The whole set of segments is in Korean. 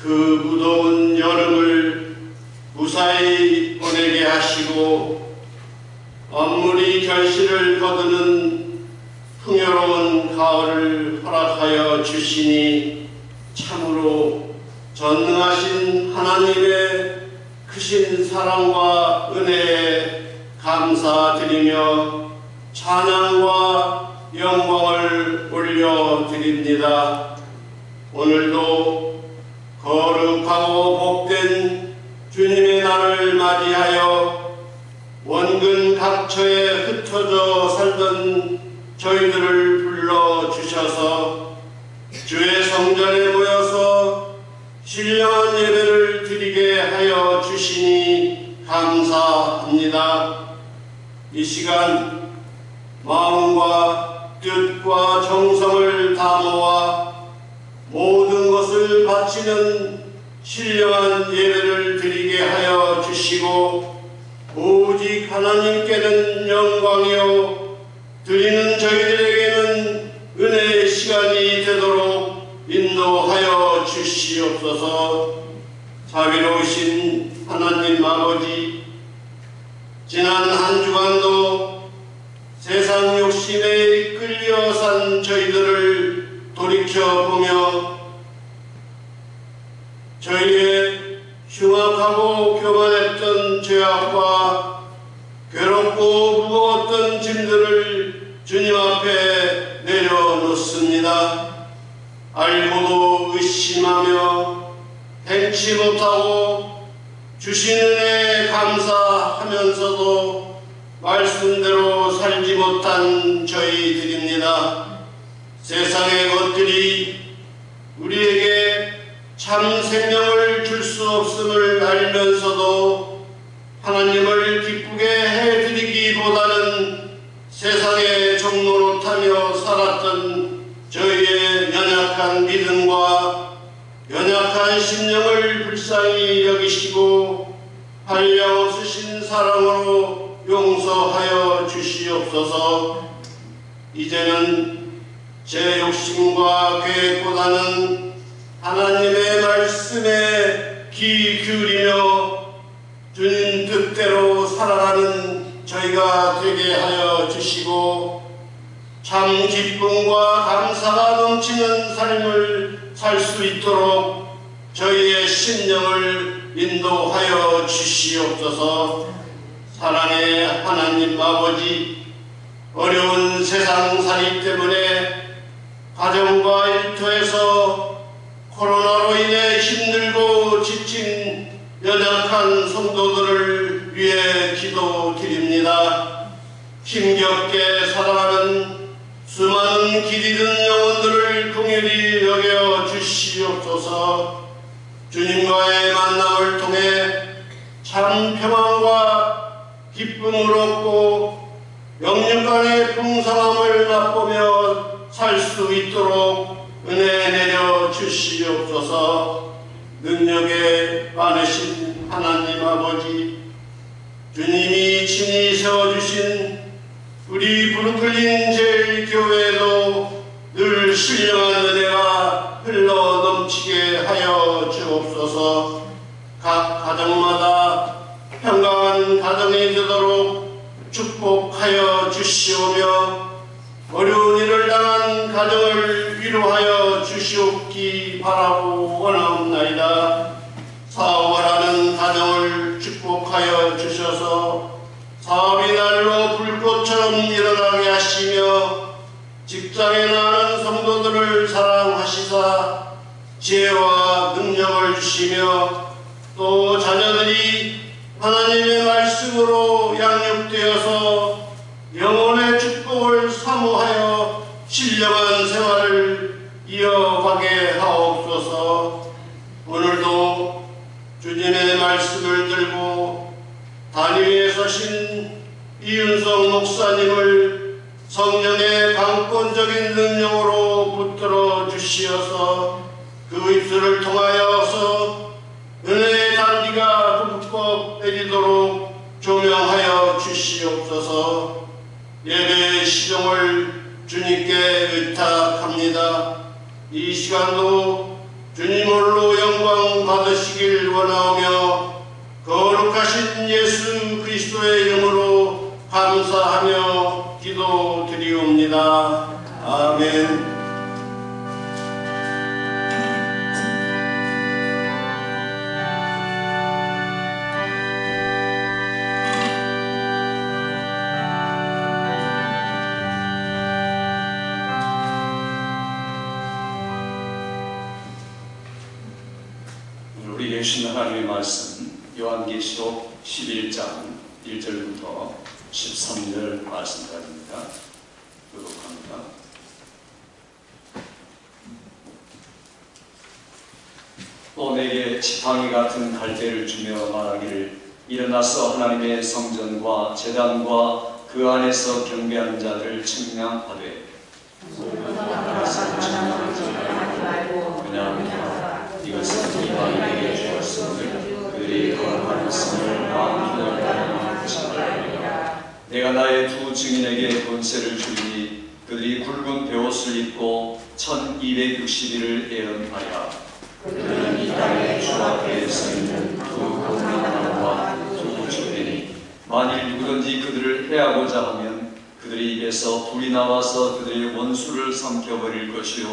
그 무더운 여름을 무사히 보내게 하시고 만물이 결실을 거두는 풍요로운 가을을 허락하여 주시니 참으로 전능하신 하나님의 크신 사랑과 은혜에 감사드리며 찬양과 영광을 올려드립니다. 오늘도 거룩하고 복된 주님의 날을 맞이하여 원근 각처에 흩어져 살던 저희들을 불러주셔서 주의 성전에 모여서 신령한 예배를 드리게 하여 주시니 감사합니다. 이 시간 마음과 뜻과 정성을 다 모아 모든 것을 바치는 신령한 예배를 드리게 하여 주시고 오직 하나님께는 영광이요 드리는 저희들에게는 은혜의 시간이 되도록 인도하여 주시옵소서. 자비로우신 하나님 아버지, 지난 한 주간도 세상 욕심에 이끌려 산 저희들을 돌이켜보며 저희의 흉악하고 교만했던 죄악과 괴롭고 무거웠던 짐들을 주님 앞에 내려놓습니다. 알고도 의심하며 행치 못하고 주신 은혜에 감사하면서도 말씀대로 살지 못한 저희들입니다. 세상의 것들이 우리에게 참 생명을 줄 수 없음을 알면서도 하나님을 기쁘게 해드리기보다는 세상의 종노릇하며 살았던 저희의 연약한 믿음과 연약한 심령을 불쌍히 여기시고 한량없으신 사랑으로 용서하여 주시옵소서. 이제는 제 욕심과 계획보다는 하나님의 말씀에 귀 기울이며 주님 뜻대로 살아가는 저희가 되게 하여 주시고 참 기쁨과 감사가 넘치는 삶을 살 수 있도록 저희의 심령을 인도하여 주시옵소서. 사랑의 하나님 아버지, 어려운 세상살이 때문에 가정과 일터에서 코로나로 인해 힘들고 지친 연약한 성도들을 위해 기도드립니다. 힘겹게 살아가는 수많은 길 잃은 영혼들을 긍휼히 여겨 주시옵소서. 주님과의 만남을 통해 참 평안과 기쁨을 얻고 영육간의 풍성함을 맛보며 살 수 있도록 은혜 내려 주시옵소서. 능력에 많으신 하나님 아버지, 주님이 친히 세워주신 우리 브루클린 제일교회도 늘 신령한 은혜가 흘러 넘치게 하여 주옵소서. 각 가정마다 평강한 가정이 되도록 축복하여 주시오며 어려운 일을 당한 가정을 위로하여 주시옵기 바라고 원하옵나이다. 사업을 하는 가정을 축복하여 주셔서 사업이 날로 불꽃처럼 일어나게 하시며 직장에 나가는 성도들을 사랑하시사 지혜와 능력을 주시며 또 자녀들이 하나님의 말씀으로 양육되어서 영혼의 축복을 사모하여 신령한 생활을 이어가게 하옵소서. 오늘도 주님의 말씀을 들고 단위에 서신 이윤성 목사님을 성령의 강권적인 능력으로 붙들어 주시어서 그 입술을 통하여서 은혜의 단비가 흠뻑 내리도록 조명하여 주시옵소서. 예배의 시종을 주님께 의탁합니다. 이 시간도 주님 홀로 영광 받으시길 원하오며 거룩하신 예수 그리스도의 이름으로 감사하며 기도드리옵니다. 아멘. 우리 계신 하나님의 말씀 요한계시록 11장 1절부터 13절 말씀까지입니다. 교독합니다. 또 내게 지팡이 같은 갈대를 주며 말하기를 일어나서 하나님의 성전과 제단과 그 안에서 경배하는 자들을 측량하되 왜냐하면 이것은 이방인에게 주었음을 그들이 거룩한 것을 마음껏 따르는 것이라. 내가 나의 두 증인에게 권세를 주리니 그들이 굵은 베옷을 입고 1260일을 예언하리라. 그들은 이 땅의 주 앞에 서 있는 두 공명나무와 두 주변이 만일 누구든지 그들을 해하고자 하면 그들의 입에서 불이 나와서 그들의 원수를 삼켜버릴 것이요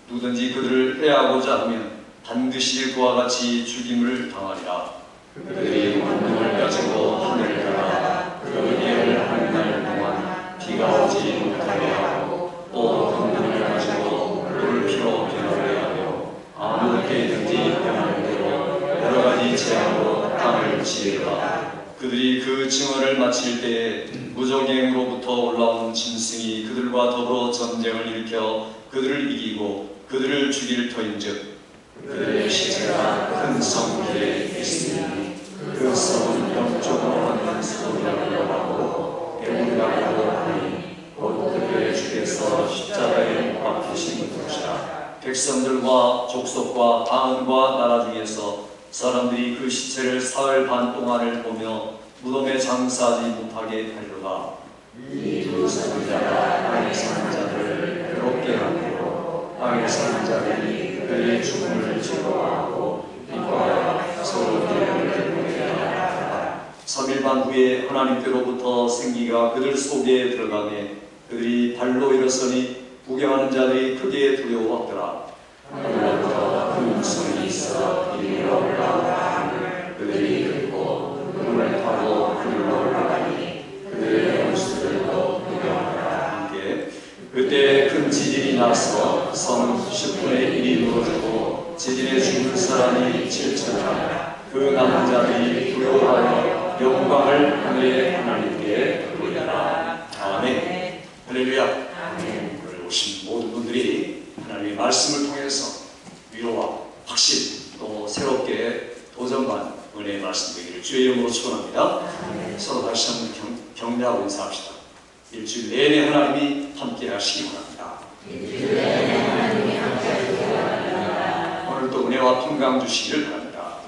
누구든지 그들을 해하고자 하면 반드시 그와 같이 죽임을 당하리라. 그들이 권능을 가지고 하늘을 가라. 그 예를 한 날 동안 비가 오지 못하게 하고 또 권능을 가지고 물을 피로 변하게 하며 아무 때든지 변하는 대로 여러 가지 재앙으로 땅을 지으리라. 그들이 그 증언을 마칠 때에 무적행으로부터 올라온 짐승이 그들과 더불어 전쟁을 일으켜 그들을 이기고 그들을 죽일 터인즉 그들의 시체가 큰 성길에 있으니 그 성은 영적으로 하는 성이라고 하고 배우라고 하니 곧 그들의 주께서 십자가에 못 박히신 것이라. 백성들과 족속과 방언과 나라 중에서 사람들이 그 시체를 사흘 반 동안을 보며 무덤에 장사하지 못하게 하리로다. 이 두 선자가 땅에 사는 자들을 괴롭게 하므로 땅에 사는 자들이 그들의 죽음을 즐거워하고 기뻐하여 서로 기쁨을 기쁘게 하리라. 3일 반 후에 하나님께로부터 생기가 그들 속에 들어가매 그들이 발로 일어서니 구경하는 자들이 크게 두려워하더라. 하늘로부터 큰 소리 있어 이리로 올라오라. 그들이 듣고 눈을 타고 그리로 올라가니 그들의 원수들도 구경하더라. 함께 그때 큰 지진이 나서 성 10분의 1이 무너지고 지진에 죽은 사람이 7천이라. 그 남은 자들이 두려워하여 영광을 하늘의 하나님께 돌리라. 아멘. 할렐루야. 아멘. 오늘 오신 모든 분들이 하나님의 말씀을 통해서 위로와 확신 또 새롭게 도전받는 은혜의 말씀 되기를 주의 이름으로 축원합니다. 서로 다시 한번 격려하고 인사합시다. 일주일 내내 하나님이 함께 하시기 바랍니다. 오늘도 은혜와 평강 주시기를 바랍니다.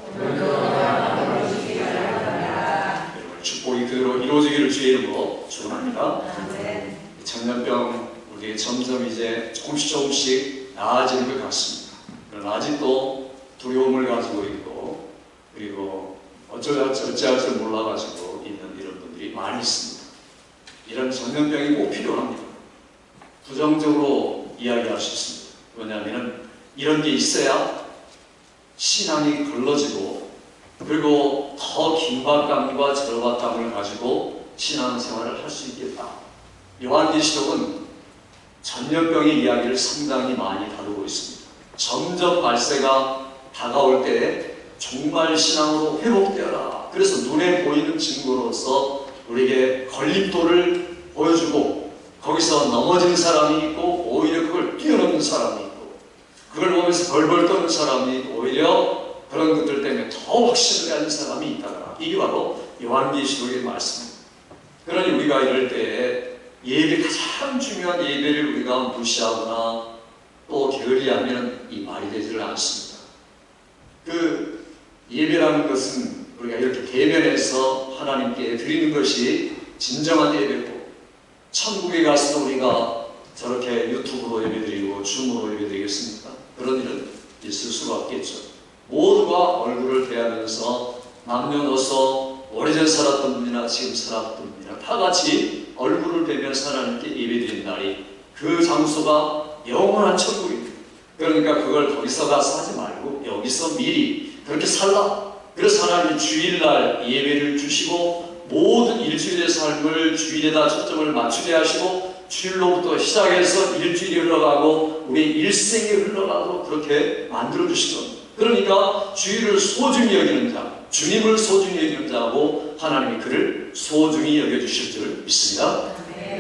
여러분 축복이 그대로 이루어지기를 주의 이름으로 축원합니다. 청년병 우리에게 점점 이제 조금씩 나아지는 것 같습니다. 그러나 아직도 두려움을 가지고 있고 그리고 어찌할 줄 몰라가지고 있는 이런 분들이 많이 있습니다. 이런 전염병이 꼭 필요합니다. 부정적으로 이야기할 수 있습니다. 왜냐하면 이런 게 있어야 신앙이 걸러지고 그리고 더 긴박감과 절박감을 가지고 신앙생활을 할 수 있겠다. 요한계시록은 전염병의 이야기를 상당히 많이 다루고 있습니다. 점점 말세가 다가올 때 정말 신앙으로 회복되어라. 그래서 눈에 보이는 증거로서 우리에게 걸림돌을 보여주고 거기서 넘어진 사람이 있고 오히려 그걸 뛰어넘는 사람이 있고 그걸 보면서 벌벌 떠는 사람이 오히려 그런 것들 때문에 더 확신을 가진 사람이 있다더라. 이게 바로 요한계시록의 말씀입니다. 그러니 우리가 이럴 때 예배 가장 중요한 예배를 우리가 무시하거나 또 게을리하면 이 말이 되지를 않습니다. 그 예배라는 것은 우리가 이렇게 대면해서 하나님께 드리는 것이 진정한 예배고 천국에 가서 우리가 저렇게 유튜브로 예배드리고 줌으로 예배드리겠습니까? 그런 일은 있을 수가 없겠죠. 모든 서로가 얼굴을 대하면서 남녀노소 오래전 살았던 분이나 지금 살았던 분이나 다 같이 얼굴을 뵈면서 하나님께 예배드리는 날이 그 장소가 영원한 천국입니다. 그러니까 그걸 거기서 가서 하지 말고 여기서 미리 그렇게 살라. 그래서 하나님이 주일날 예배를 주시고 모든 일주일의 삶을 주일에다 초점을 맞추게 하시고 주일로부터 시작해서 일주일이 흘러가고 우리 일생이 흘러가도 그렇게 만들어 주신 겁니다. 그러니까 주일을 소중히 여기는 자, 주님을 소중히 여기는 자고 하나님이 그를 소중히 여겨주실 줄 믿습니다.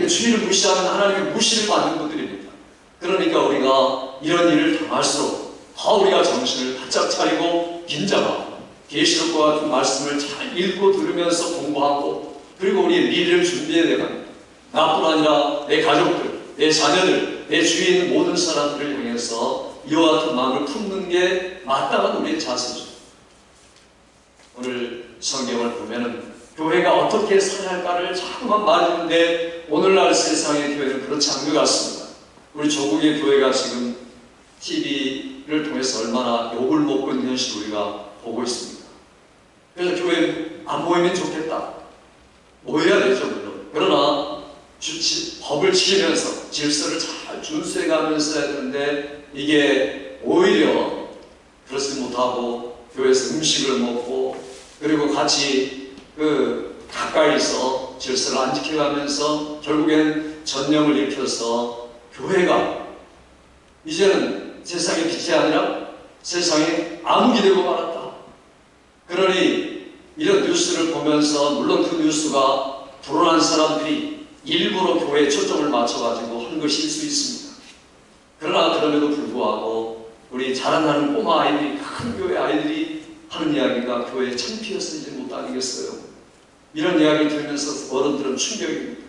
주일을 무시하면 하나님의 무시를 받는 분들입니다. 그러니까 우리가 이런 일을 당할수록 더 우리가 정신을 바짝 차리고 긴장하고 계시록과 같은 말씀을 잘 읽고 들으면서 공부하고 그리고 우리의 미래를 준비해야 됩니다. 나뿐 아니라 내 가족들, 내 자녀들, 내 주위에 있는 모든 사람들을 향해서 이와 같은 마음을 품는 게 마땅한 우리의 자세죠. 오늘 성경을 보면은 교회가 어떻게 살아야 할까를 자꾸만 말하는데 오늘날 세상의 교회는 그렇지 않은 것 같습니다. 우리 조국의 교회가 지금 TV를 통해서 얼마나 욕을 먹고 있는 현실을 우리가 보고 있습니다. 그래서 교회 안 모이면 좋겠다. 모여야 되죠, 물론. 그러나 법을 지키면서 질서를 잘 준수해가면서 해야 되는데 이게 오히려 그렇지 못하고 교회에서 음식을 먹고 그리고 같이 가까이서 질서를 안 지켜가면서 결국엔 전염을 일으켜서 교회가 이제는 세상의 빛이 아니라 세상의 암흑이 되고 말았다. 그러니 이런 뉴스를 보면서 물론 그 뉴스가 불온한 사람들이 일부러 교회에 초점을 맞춰가지고 한 것일 수 있습니다. 그러나 그럼에도 불구하고 우리 자라나는 꼬마 아이들이 큰 교회 아이들이 하는 이야기가 교회에 창피해서 못 다니겠어요. 이런 이야기를 들으면서 어른들은 충격입니다.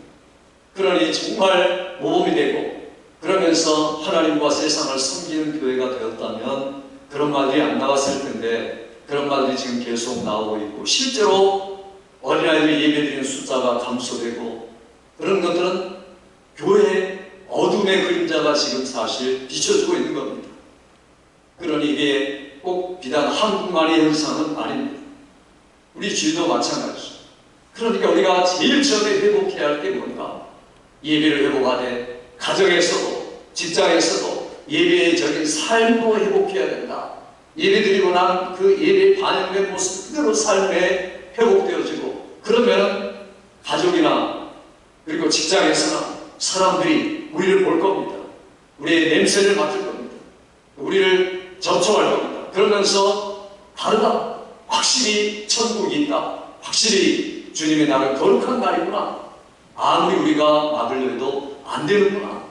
그러니 정말 모범이 되고 그러면서 하나님과 세상을 섬기는 교회가 되었다면 그런 말들이 안 나왔을 텐데 그런 말들이 지금 계속 나오고 있고 실제로 어린아이들이 예배드리는 숫자가 감소되고 그런 것들은 교회의 어둠의 그림자가 지금 사실 비춰주고 있는 겁니다. 그러니 이게 꼭 비단 한국만의 현상은 아닙니다. 우리 주위도 마찬가지죠. 그러니까 우리가 제일 처음에 회복해야 할 게 뭔가? 예배를 회복하되 가정에서도 직장에서도 예배적인 삶도 회복해야 된다. 예배드리고 난 그 예배에 반영된 모습 그대로 삶에 회복되어지고 그러면 가족이나 그리고 직장에서나 사람들이 우리를 볼 겁니다. 우리의 냄새를 맡을 겁니다. 우리를 접촉할 겁니다. 그러면서 다르다. 확실히 천국이 있다. 확실히 주님의 날은 거룩한 날이구나. 아무리 우리가 막으려 해도 안 되는구나.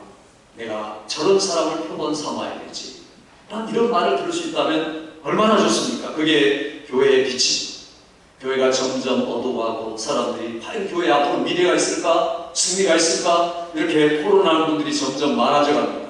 내가 저런 사람을 표본 삼아야 되지. 난 이런 말을 들을 수 있다면 얼마나 좋습니까? 그게 교회의 빛이죠. 교회가 점점 어두워가고 사람들이 과연 교회 앞으로 미래가 있을까? 승리가 있을까? 이렇게 토론하는 분들이 점점 많아져 갑니다.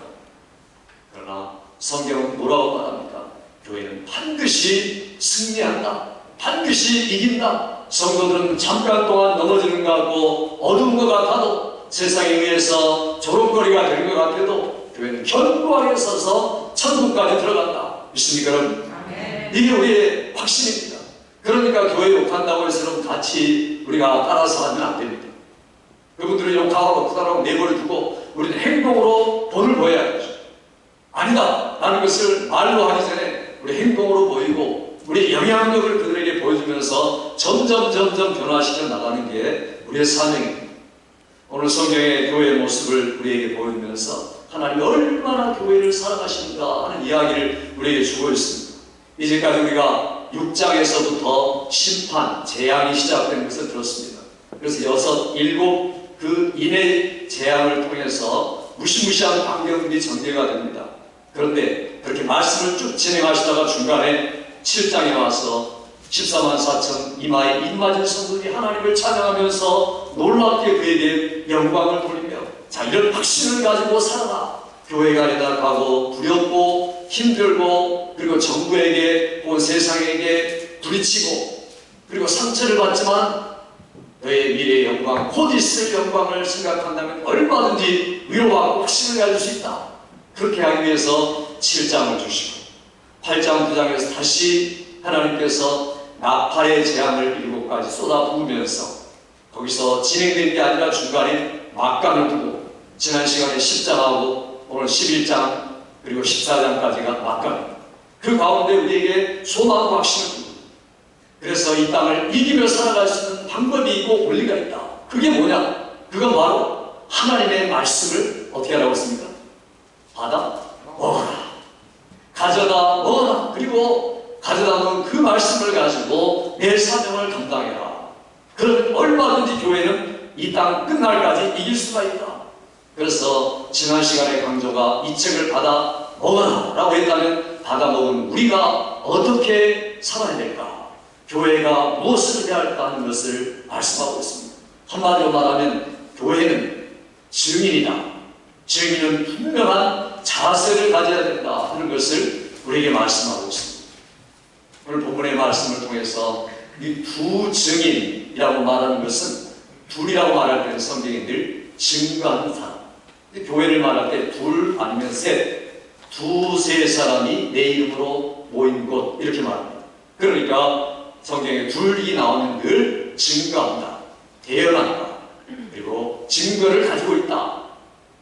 그러나 성경은 뭐라고 말합니까? 교회는 반드시 승리한다. 반드시 이긴다. 성도들은 잠깐 동안 넘어지는 것 같고 어두운 것 같아도 세상에 의해서 조롱거리가 되는 것 같아도 교회는 견고하게 서서 천국까지 들어간다. 믿습니까 여러분? 이게 우리의 확신입니다. 그러니까 교회 욕한다고 해서 여러분 같이 우리가 따라서 하면 안 됩니다. 그분들은 욕하고 그다라고 내버려 두고 우리는 행동으로 본을 보여야 되죠. 아니다. 라는 것을 말로 하기 전에 우리 행동으로 보이고 우리의 영향력을 그들에게 보여주면서 점점 변화시켜 나가는 게 우리의 사명입니다. 오늘 성경의 교회의 모습을 우리에게 보이면서 하나님이 얼마나 교회를 사랑하시는가 하는 이야기를 우리에게 주고 있습니다. 이제까지 우리가 6장에서부터 심판, 재앙이 시작된 것을 들었습니다. 그래서 7 그 인의 재앙을 통해서 무시무시한 광경들이 전개가 됩니다. 그런데 그렇게 말씀을 쭉 진행하시다가 중간에 7장에 와서 14만 4천 이마에 입맞은 성도들이 하나님을 찬양하면서 놀랍게 그에게 영광을 돌리며 자 이런 확신을 가지고 살아라. 교회가 아니다 가고 두렵고 힘들고 그리고 정부에게 혹은 세상에게 부딪히고 그리고 상처를 받지만 너의 미래의 영광 곧 있을 영광을 생각한다면 얼마든지 위로하고 확신을 가질 수 있다. 그렇게 하기 위해서 7장을 주시고 8장 9장에서 다시 하나님께서 나팔의 재앙을 7가지 쏟아부으면서 거기서 진행된 게 아니라 중간에 막간을 두고 지난 시간에 10장하고 오늘 11장 그리고 14장까지가 막간, 그 가운데 우리에게 소망과 확신을 주고, 그래서 이 땅을 이기며 살아갈 수 있는 방법이 있고 원리가 있다. 그게 뭐냐? 그건 바로 하나님의 말씀을 어떻게 하라고 했습니까? 받아 먹어라, 가져다 먹어라. 그리고 가져다 먹은 그 말씀을 가지고 내 사명을 감당해라. 그러면 얼마든지 교회는 이 땅 끝날까지 이길 수가 있다. 그래서 지난 시간에 강조가 이 책을 받아 먹어라 라고 했다면, 받아 먹은 우리가 어떻게 살아야 될까, 교회가 무엇을 해야 할까 하는 것을 말씀하고 있습니다. 한마디로 말하면 교회는 증인이다. 증인은 분명한 자세를 가져야 된다 하는 것을 우리에게 말씀하고 있습니다. 오늘 본문의 말씀을 통해서 이 두 증인이라고 말하는 것은, 둘이라고 말할 때는 성경에 늘 증거하는 사람, 교회를 말할 때 둘 아니면 셋, 두세 사람이 내 이름으로 모인 곳, 이렇게 말합니다. 그러니까 성경에 둘이 나오면 늘 증거한다, 대언한다, 그리고 증거를 가지고 있다,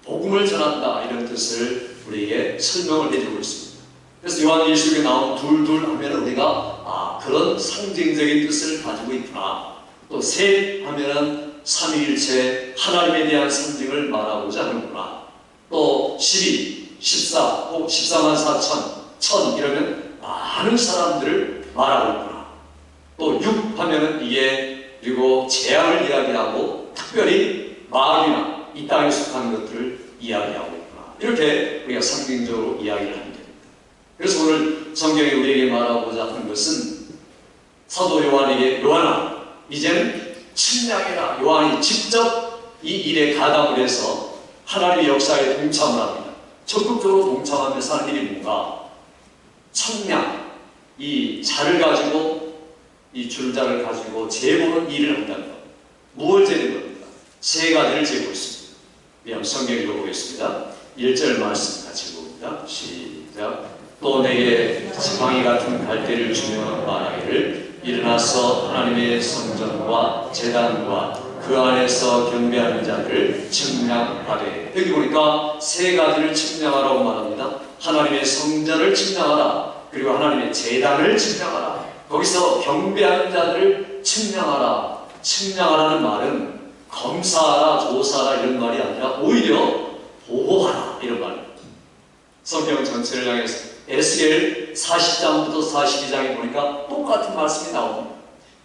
복음을 전한다, 이런 뜻을 우리에게 설명을 해주고 있습니다. 그래서 요한일서에 나온 둘 하면 우리가 그런 상징적인 뜻을 가지고 있구나. 또 셋 하면은 삼위일체 하나님에 대한 상징을 말하고자 하는구나. 또 12, 14, 혹 14만 4천, 1000 이러면 많은 사람들을 말하고 있구나. 또 6 하면은 이게 그리고 재앙을 이야기하고 특별히 마귀나 이 땅에 속한 것들을 이야기하고 있구나. 이렇게 우리가 상징적으로 이야기를 합니다. 그래서 오늘 성경이 우리에게 말하고자 하는 것은, 사도 요한에게 요한아 이제는 침략해라. 요한이 직접 이 일에 가담을 해서 하나님의 역사에 동참을 합니다. 적극적으로 동참하면서 하는 일이 뭔가? 청량, 이 자를 가지고, 이 줄자를 가지고 재보는 일을 한다는 것. 무엇을 재는 겁니까? 세 가지를 재고 있습니다. 한번 성경 읽어보겠습니다. 1절 말씀 같이 봅니다. 시작. 또 내게 지팡이 같은 갈대를 주며 말하기를, 일어나서 하나님의 성전과 제단과 그 안에서 경배하는 자를 측량하되. 여기 보니까 세 가지를 측량하라고 말합니다. 하나님의 성전을 측량하라, 그리고 하나님의 제단을 측량하라, 거기서 경배하는 자들을 측량하라. 측량하라는 말은 검사하라, 조사하라 이런 말이 아니라 오히려 보호하라 이런 말입니다. 성경 전체를 향해서 에스겔 40장부터 42장에 보니까 똑같은 말씀이 나옵니다.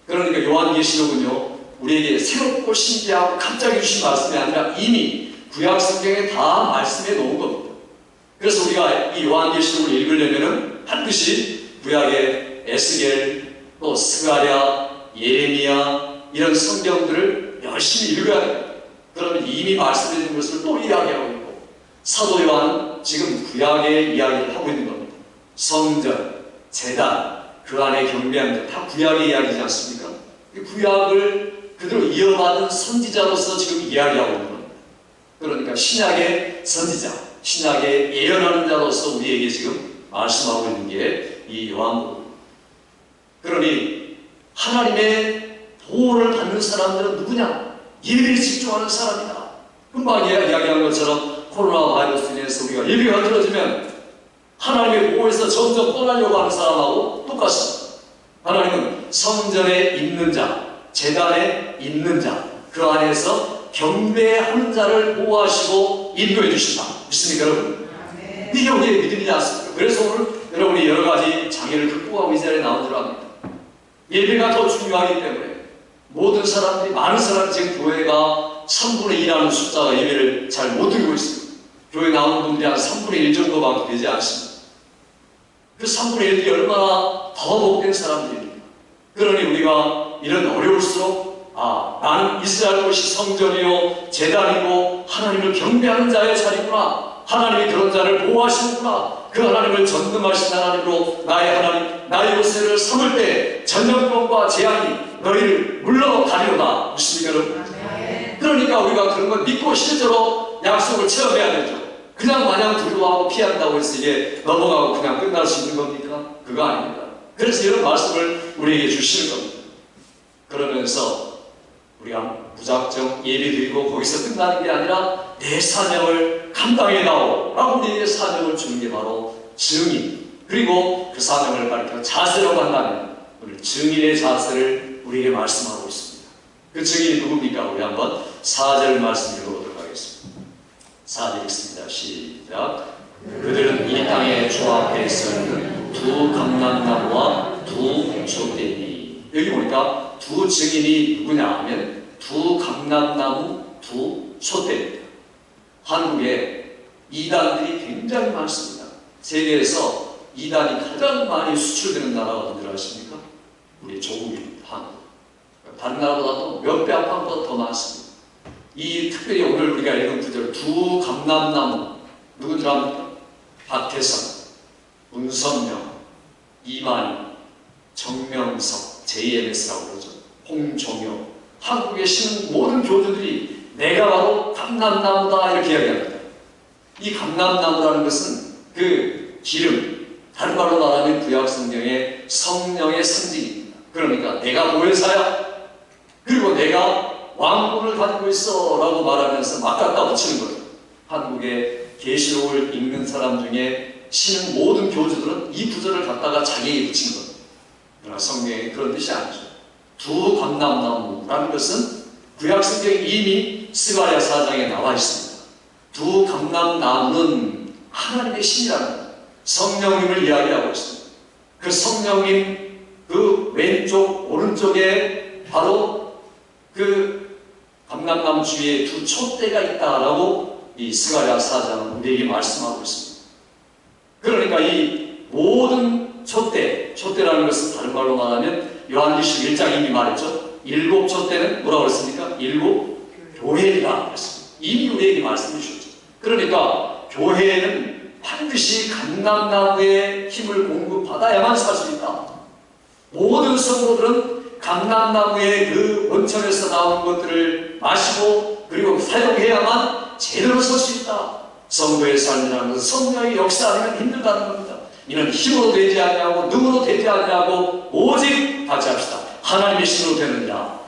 그러니까 요한계시록은요, 우리에게 새롭고 신기하고 갑자기 주신 말씀이 아니라 이미 구약 성경에 다 말씀해 놓은 겁니다. 그래서 우리가 이 요한계시록을 읽으려면 반드시 구약의 에스겔, 또 스가랴, 예레미야 이런 성경들을 열심히 읽어야 됩니다. 그러면 이미 말씀해 준 것을 또 이야기하고 있고, 사도 요한은 지금 구약의 이야기를 하고 있는 겁니다. 성전, 제단, 그 안에 경배하는 자, 다 구약의 이야기지 않습니까? 구약을 그대로 이어받은 선지자로서 지금 이야기하고 있는 겁니다. 그러니까 신약의 선지자, 신약의 예언하는 자로서 우리에게 지금 말씀하고 있는 게 이 요한복음입니다. 그러니 하나님의 보호를 받는 사람들은 누구냐? 예배에 집중하는 사람이다. 금방 이야기한 것처럼 코로나 바이러스 인해서 우리가 예배가 틀어지면 하나님의 보호에서 점점 떠나려고 하는 사람하고 똑같습니다. 하나님은 성전에 있는 자, 제단에 있는 자, 그 안에서 경배하는 자를 보호하시고 인도해 주신다. 믿습니까 여러분? 이게 우리의 믿음이지 않습니까? 그래서 오늘 여러분이 여러 가지 장애를 극복하고 이 자리에 나온 줄 압니다. 예배가 더 중요하기 때문에 모든 사람들이, 많은 사람들이 지금 교회가 3분의 1 하는 숫자가 예배를 잘 못 드리고 있습니다. 교회 나오는 분들이 한 3분의 1 정도밖에 되지 않습니다. 그 3분의 1들이 얼마나 더 못된 사람들입니까? 그러니 우리가 이런 어려울수록 나는 이스라엘 곳이 성전이요 제단이고 하나님을 경배하는 자의 자리구나, 하나님이 그런 자를 보호하시는구나, 그 하나님을 전능하신 하나님으로 나의 하나님, 나의 요새를 삼을 때 전염병과 재앙이 너희를 물러가리로다. 믿습니까 여러분? 그러니까 우리가 그런 걸 믿고 실제로 약속을 체험해야 되죠. 그냥 마냥 두려워하고 피한다고 해서 이게 넘어가고 그냥 끝날 수 있는 겁니까? 그거 아닙니다. 그래서 이런 말씀을 우리에게 주시는 겁니다. 그러면서 우리가 무작정 예배드리고 거기서 끝나는 게 아니라 내 사명을 감당해다오 라고 우리에게 사명을 주는 게 바로 증인, 그리고 그 사명을 가리켜 자세라고 한다면 오늘 증인의 자세를 우리에게 말씀하고 있습니다. 그 증인이 누굽니까? 우리 한번 4절 말씀 읽어보도록 하겠습니다. 4절 읽습니다. 시작. 그들은 이 땅의 주 앞에 서는 두 감람나무와 두 촛대니. 여기 보니까 두 증인이 누구냐 하면 두 감람나무, 두 촛대입니다. 한국에 이단들이 굉장히 많습니다. 세계에서 이단이 가장 많이 수출되는 나라가 어딘지 아십니까? 우리 조국입니다. 한국. 다른 나라보다도 몇 배 앞보다 더 많습니다. 이 특별히 오늘 우리가 읽은 구절 두 감람나무 누군 줄 압니까? 박혜선, 문선명, 이만희, 정명석, JMS라고 그러죠. 홍종효. 한국에 심은 모든 교주들이 내가 바로 감람나무다 이렇게 이야기합니다. 이 감람나무라는 것은 그 기름, 다른 말로 말하면 구약 성경의 성령의 상징입니다. 그러니까 내가 보혜사야, 그리고 내가 왕권을 가지고 있어 라고 말하면서 막 갖다 붙이는 거예요. 한국의 계시록을 읽는 사람 중에 신은 모든 교주들은 이 구절을 갖다가 자기에게 붙인 거예요. 그러나 성경에 그런 뜻이 아니죠. 두 감람나무라는 것은 구약 성경에 이미 스가랴 4장에 나와 있습니다. 두 감람나무는 하나님의 신이라는 거예요. 성령님을 이야기하고 있습니다. 그 성령님 그 왼쪽 오른쪽에 바로 그 감람나무 주위에 두 촛대가 있다라고 이 스가랴 4장은 우리에게 말씀하고 있습니다. 그러니까 이 모든 촛대라는 것은 다른 말로 말하면 요한계시록 1장 이미 말했죠. 7 촛대는 뭐라고 그랬습니까? 7 교회이다 그랬습니다. 이미 우리에게 말씀해 주셨죠. 그러니까 교회는 반드시 감람나무의 힘을 공급받아야만 살 수 있다. 모든 성도들은 감람나무의 그 원천에서 나오는 것들을 마시고 그리고 사용해야만 제대로 설 수 있다. 성도의 삶이라는 것은 성령의 역사 아니면 힘들다는 겁니다. 이는 힘으로 되지 않냐고 능으로 되지 않냐고 오직 같이 합시다. 하나님의 신으로 되느니라.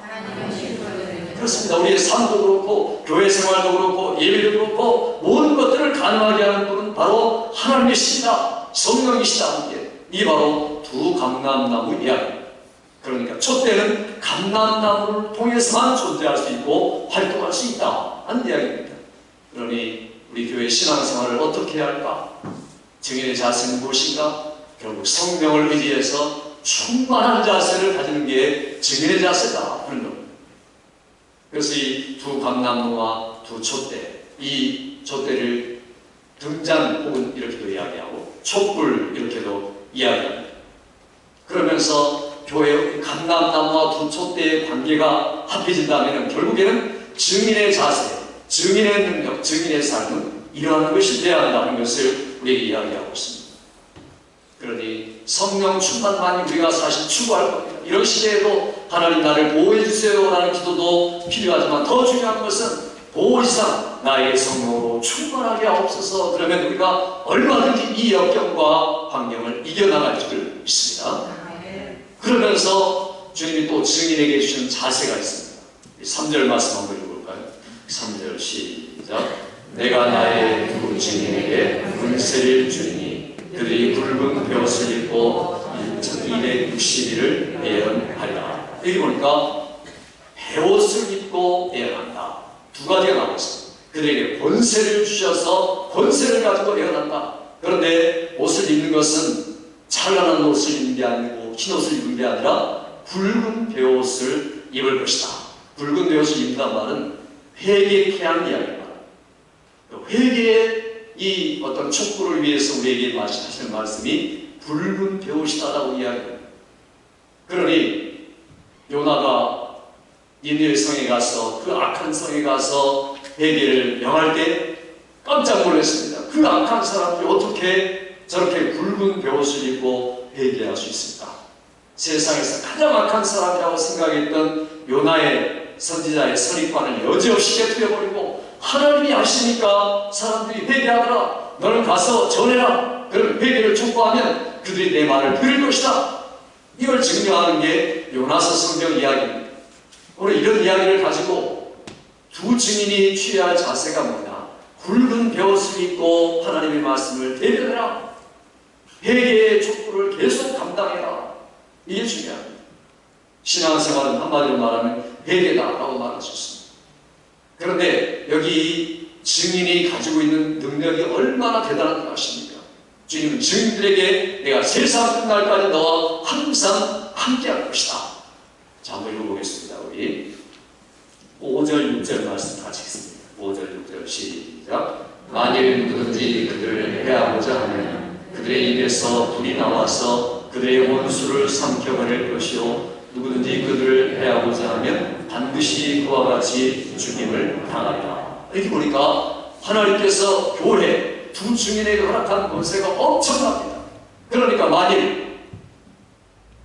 그렇습니다. 우리의 삶도 그렇고 교회 생활도 그렇고 예배도 그렇고 모든 것들을 가능하게 하는 분은 바로 하나님의 신이다. 성령이시다. 이 바로 두 감람나무 이야기입니다. 그러니까 촛대는 감람나무를 통해서만 존재할 수 있고 활동할 수 있다 하는 이야기입니다. 그러니 우리 교회 신앙생활을 어떻게 해야 할까? 증인의 자세는 무엇인가? 결국 성령을 의지해서 충만한 자세를 가지는 게 증인의 자세다 하는 겁니다. 그래서 이 두 감람나무와 두 촛대, 이 촛대를 등잔 혹은 이렇게도 이야기하고 촛불 이렇게도 이야기합니다. 그러면서 교회 감람나무와 두 촛대의 관계가 합해진다면 결국에는 증인의 자세, 증인의 능력, 증인의 삶은 이러한 것이 되어야 한다는 것을 우리에게 이야기하고 있습니다. 그러니 성령 충만만이 우리가 사실 추구할 겁니다. 이런 시대에도 하나님 나를 보호해 주세요 라는 기도도 필요하지만 더 중요한 것은 보호 이상 나의 성령으로 충만하게 하옵소서. 그러면 우리가 얼마든지 이 역경과 환경을 이겨나갈 줄 믿습니다. 그러면서 주님이 또 증인에게 주신 자세가 있습니다. 3절 말씀 한번 읽어볼까요? 3절 시작. 내가 나의 두 증인에게 문세를 주니 그들이 붉은 베옷을 입고 1260일을 예언하리라. 여기 보니까 베옷을 입고 예언한다. 두 가지가 나와 있습니다. 그들에게 권세를 주셔서 권세를 가지고 예언한다. 그런데 옷을 입는 것은 찬란한 옷을 입는 게 아니고 흰 옷을 입는 게 아니라 붉은 베옷을 입을 것이다. 붉은 베옷을 입는다는 말은 회개케 하는 이야기입니다. 회개의 이 어떤 촉구를 위해서 우리에게 하시는 말씀이 붉은 베옷이다라고 이야기합니다. 그러니 요나가 니느웨 성에 가서 그 악한 성에 가서 회개를 명할 때 깜짝 놀랐습니다. 그 악한 사람들이 어떻게 저렇게 붉은 베옷을 입고 회개할 수 있을까? 세상에서 가장 악한 사람이라고 생각했던 요나의 선지자의 선입관을 여지없이 깨뜨려버리고 하나님이 하시니까 사람들이 회개하더라. 너는 가서 전해라. 그럼 회개를 촉구하면 그들이 내 말을 들을 것이다. 이걸 증명하는 게 요나서 성경 이야기입니다. 오늘 이런 이야기를 가지고 두 증인이 취해야 할 자세가 뭐냐? 굵은 벼옷을 입고 하나님의 말씀을 대변해라. 회개의 촉구를 계속 감당해라. 이게 중요합니다. 신앙생활은 한마디로 말하면 회개다라고 말할 수 있습니다. 그런데 여기 증인이 가지고 있는 능력이 얼마나 대단한 것입니까? 주님은 증인들에게 내가 세상 끝날까지 너와 항상 함께할 것이다. 자, 한번 읽어보겠습니다. 우리 5절 6절 말씀 같이 읽습니다. 5절 6절 시작. 만일 누구든지 그들을 해하고자 하면 그들의 입에서 불이 나와서 그들의 원수를 삼켜버릴 것이요 누구든지 그들을 해하고자 하면 반드시 그와 같이 죽임을 당하리라. 이렇게 보니까 하나님께서 교회 두 증인에게 허락한 권세가 엄청납니다. 그러니까 만일